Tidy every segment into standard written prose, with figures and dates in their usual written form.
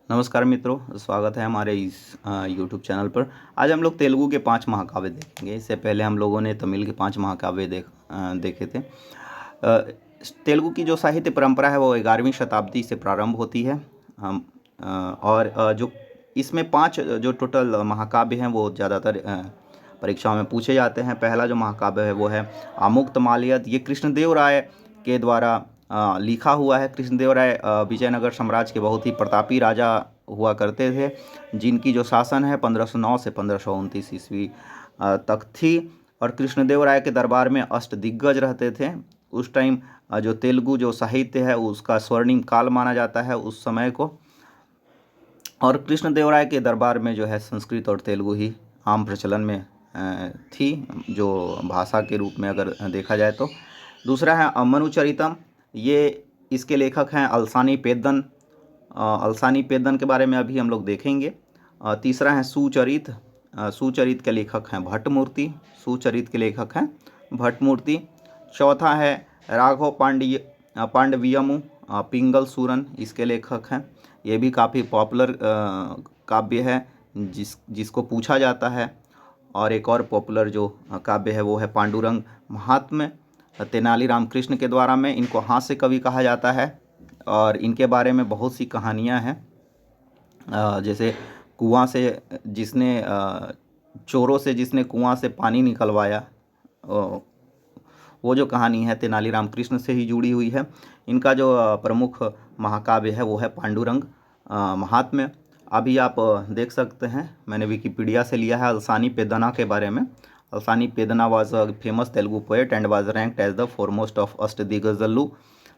नमस्कार मित्रों, स्वागत है हमारे इस यूट्यूब चैनल पर। आज हम लोग तेलुगु के 5 महाकाव्य देखेंगे। इससे पहले हम लोगों ने तमिल के 5 महाकाव्य देखे थे। तेलुगु की जो साहित्य परंपरा है वो 11वीं शताब्दी से प्रारंभ होती है। हम और जो इसमें 5 जो टोटल महाकाव्य हैं वो ज़्यादातर परीक्षाओं में पूछे जाते हैं। पहला जो महाकाव्य है वो है आमुक्तमाल्यद। ये कृष्णदेव राय के द्वारा लिखा हुआ है। कृष्णदेव राय विजयनगर साम्राज्य के बहुत ही प्रतापी राजा हुआ करते थे, जिनकी जो शासन है 1509 से 1529 ईस्वी तक थी। और कृष्णदेव राय के दरबार में अष्टदिग्गज रहते थे। उस टाइम जो तेलुगु जो साहित्य है उसका स्वर्णिम काल माना जाता है उस समय को। और कृष्णदेव राय के दरबार में जो है संस्कृत और तेलुगु ही आम प्रचलन में थी, जो भाषा के रूप में अगर देखा जाए तो। दूसरा है मनुचरितम। ये इसके लेखक हैं अलसानी पेद्दन। अलसानी पेद्दन के बारे में अभी हम लोग देखेंगे। तीसरा है सुचरित। सुचरित के लेखक हैं भट्टमूर्ति। सुचरित के लेखक हैं भट्टमूर्ति। चौथा है राघव पांडवियमु पिंगल सूरन, इसके लेखक हैं। ये भी काफ़ी पॉपुलर काव्य है जिसको पूछा जाता है। और एक और पॉपुलर जो काव्य है वो है पांडुरंग महात्म्य, तेनाली रामकृष्ण के द्वारा में। इनको हास्य कवि कहा जाता है और इनके बारे में बहुत सी कहानियाँ हैं। जैसे कुआं से जिसने चोरों से जिसने कुआं से पानी निकलवाया, वो जो कहानी है तेनाली रामकृष्ण से ही जुड़ी हुई है। इनका जो प्रमुख महाकाव्य है वो है पांडुरंग महात्म्य। अभी आप देख सकते हैं, मैंने विकिपीडिया से लिया है अलसानी पेद्दना के बारे में। Allasani Peddana was a famous Telugu poet and was ranked as the foremost of Ashtadiggajalu.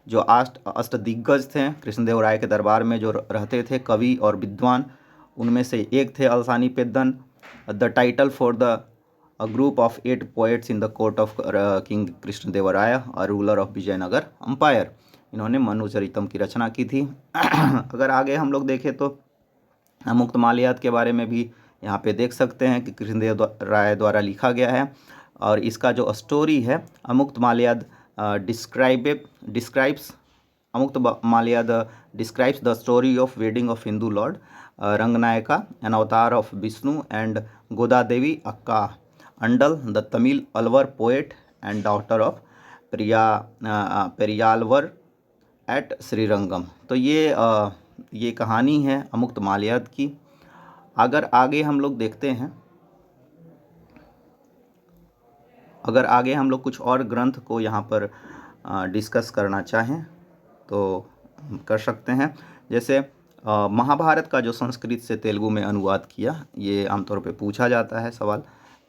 जो अष्टदिग्गज थे कृष्णदेव राय के दरबार में जो रहते थे कवि और विद्वान, उनमें से एक थे Allasani Peddana. The title for the a group of 8 poets in the court of King Krishnadevaraya, a ruler of Vijayanagara empire. इन्होंने मनुचरितम की रचना की थी। अगर आगे हम लोग देखें तो मुक्तमाल्याद के बारे में भी यहाँ पे देख सकते हैं कि कृष्णदेव राय द्वारा लिखा गया है। और इसका जो स्टोरी है Amuktamalyada describes Amuktamalyada describes the story of wedding of Hindu lord Ranganayaka, an avatar of Vishnu and Godadevi aka Andal, the Tamil Alvar poet and daughter of Periyalvar at Srirangam. तो ये कहानी है अमुक्तमाल्याद की। अगर आगे हम लोग देखते हैं, अगर आगे हम लोग कुछ और ग्रंथ को यहाँ पर डिस्कस करना चाहें तो कर सकते हैं। जैसे महाभारत का जो संस्कृत से तेलुगु में अनुवाद किया, ये आमतौर पे पूछा जाता है सवाल।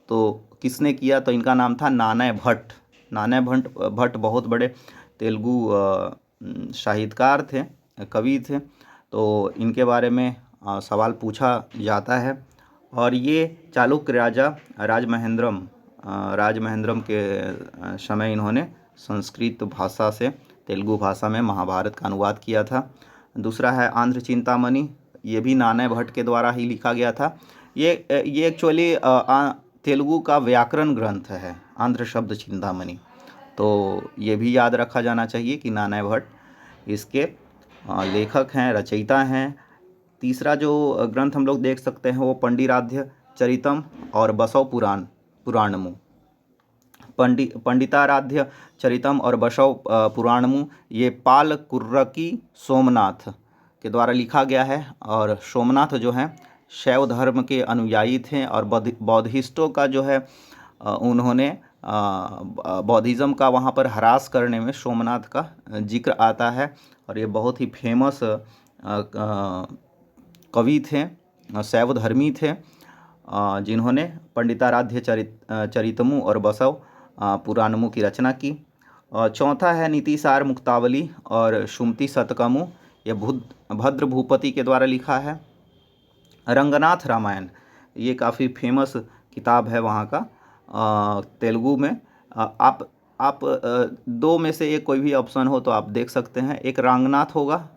तो किसने किया? तो इनका नाम था नानय भट्ट। नानय भट्ट बहुत बड़े तेलुगु साहित्यकार थे, कवि थे। तो इनके बारे में सवाल पूछा जाता है। और ये चालुक्य राजा राजमहेंद्रम के समय इन्होंने संस्कृत भाषा से तेलुगु भाषा में महाभारत का अनुवाद किया था। दूसरा है आंध्र चिंतामणि। ये भी नानय भट्ट के द्वारा ही लिखा गया था। ये एक्चुअली तेलुगु का व्याकरण ग्रंथ है आंध्र शब्द चिंतामणि। तो ये भी याद रखा जाना चाहिए कि नानय भट्ट इसके लेखक हैं, रचयिता हैं। तीसरा जो ग्रंथ हम लोग देख सकते हैं वो पंडिराध्य चरितम और बसव पुराणमु। पंडिताराध्य चरितम और बसव पुराणमु ये पाल कुर्रकी सोमनाथ के द्वारा लिखा गया है। और सोमनाथ जो हैं शैव धर्म के अनुयायी थे और बौद्धिस्टों का जो है उन्होंने बौद्धिज़्म का वहाँ पर ह्रास करने में सोमनाथ का जिक्र आता है। और ये बहुत ही फेमस कवि थे, शैव धर्मी थे, जिन्होंने पंडिताराध्य चरितमु और बसव पुराणमु की रचना की। चौथा है नीतिसार मुक्तावली और सुमति शतकमु। ये भद्र भूपति के द्वारा लिखा है। रंगनाथ रामायण ये काफ़ी फेमस किताब है वहाँ का तेलुगु में। आप दो में से एक कोई भी ऑप्शन हो तो आप देख सकते हैं। एक रंगनाथ होगा,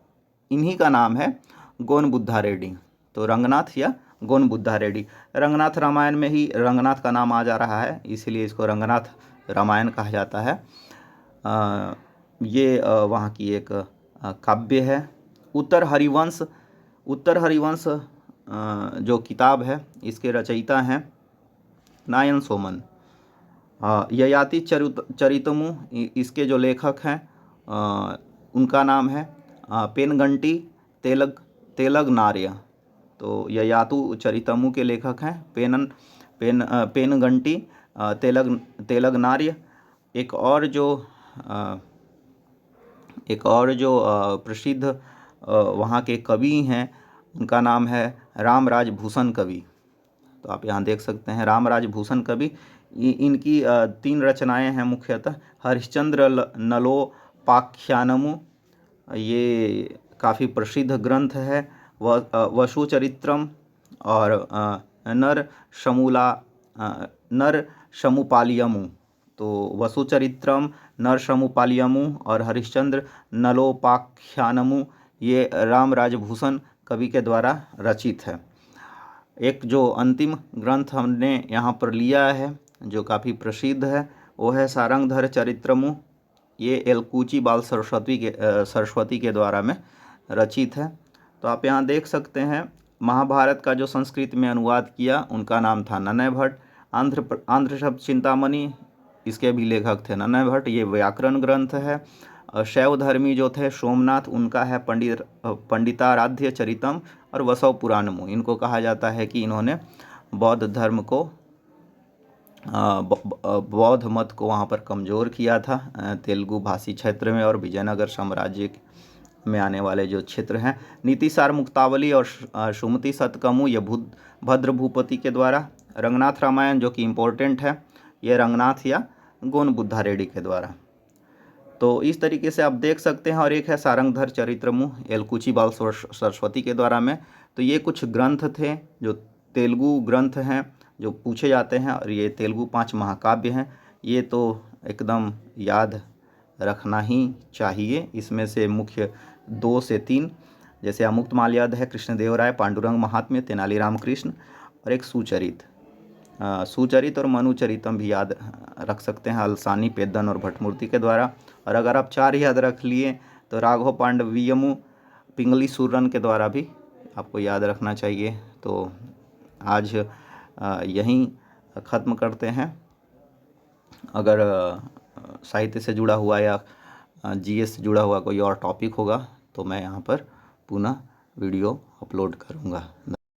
इन्हीं का नाम है गोन बुद्धा रेड्डी। तो रंगनाथ या गोन बुद्धा रेड्डी। रंगनाथ रामायण में ही रंगनाथ का नाम आ जा रहा है, इसीलिए इसको रंगनाथ रामायण कहा जाता है। ये वहाँ की एक काव्य है। उत्तर हरिवंश उत्तर हरिवंश जो किताब है इसके रचयिता हैं नारायण सोमन। ययाति चरितमु इसके जो लेखक हैं उनका नाम है पेनगंटी तेलगनार्य। तो ययातु चरितमु के लेखक हैं पेनगंटी तेलगनार्य। एक और जो प्रसिद्ध वहाँ के कवि हैं उनका नाम है रामराज भूषण कवि। तो आप यहाँ देख सकते हैं रामराज भूषण कवि। इनकी 3 रचनाएं हैं मुख्यतः हरिश्चंद्र नलोपाख्यानमु, ये काफ़ी प्रसिद्ध ग्रंथ है, वसु चरित्रम और नर शमुपालियमु। तो वसु चरित्रम, नर शमुपालियमु और हरिश्चंद्र नलोपाख्यानमु ये रामराज भूषण कवि के द्वारा रचित है। एक जो अंतिम ग्रंथ हमने यहाँ पर लिया है जो काफ़ी प्रसिद्ध है वो है सारंगधर चरित्रमु। ये एलकूची बाल सरस्वती के द्वारा में रचित है। तो आप यहाँ देख सकते हैं महाभारत का जो संस्कृत में अनुवाद किया उनका नाम था नन्नय भट्ट। आंध्र शब्द चिंतामणि इसके भी लेखक थे नन्नय भट्ट। ये व्याकरण ग्रंथ है। शैव धर्मी जो थे सोमनाथ उनका है पंडिताराध्य चरितम और वसव पुराणमु। इनको कहा जाता है कि इन्होंने बौद्ध धर्म को बौद्ध मत को वहाँ पर कमज़ोर किया था तेलुगु भाषी क्षेत्र में और विजयनगर साम्राज्य में आने वाले जो क्षेत्र हैं। नीतिसार मुक्तावली और सुमति शतकमु ये भद्र भूपति के द्वारा। रंगनाथ रामायण जो कि इम्पोर्टेंट है ये रंगनाथ या गोन बुद्धा रेड्डी के द्वारा। तो इस तरीके से आप देख सकते हैं। और एक है सारंगधर चरित्रमु एलकूची बाल सरस्वती के द्वारा में। तो ये कुछ ग्रंथ थे जो तेलुगु ग्रंथ हैं जो पूछे जाते हैं और ये तेलुगु 5 महाकाव्य हैं। ये तो एकदम याद रखना ही चाहिए। इसमें से मुख्य 2 से 3 जैसे अमुक्तमाल्यद है, कृष्णदेवराय, पांडुरंग महात्म्य, तेनालीराम कृष्ण और एक सुचरित और मनुचरितम भी याद रख सकते हैं अलसानी, पेद्दन और भट्टमूर्ति के द्वारा। और अगर आप 4 याद रख लिए तो राघव पांडवियमु पिंगली सूरन के द्वारा भी आपको याद रखना चाहिए। तो आज यहीं ख़त्म करते हैं। अगर साहित्य से जुड़ा हुआ या जीएस से जुड़ा हुआ कोई और टॉपिक होगा तो मैं यहाँ पर पुनः वीडियो अपलोड करूँगा।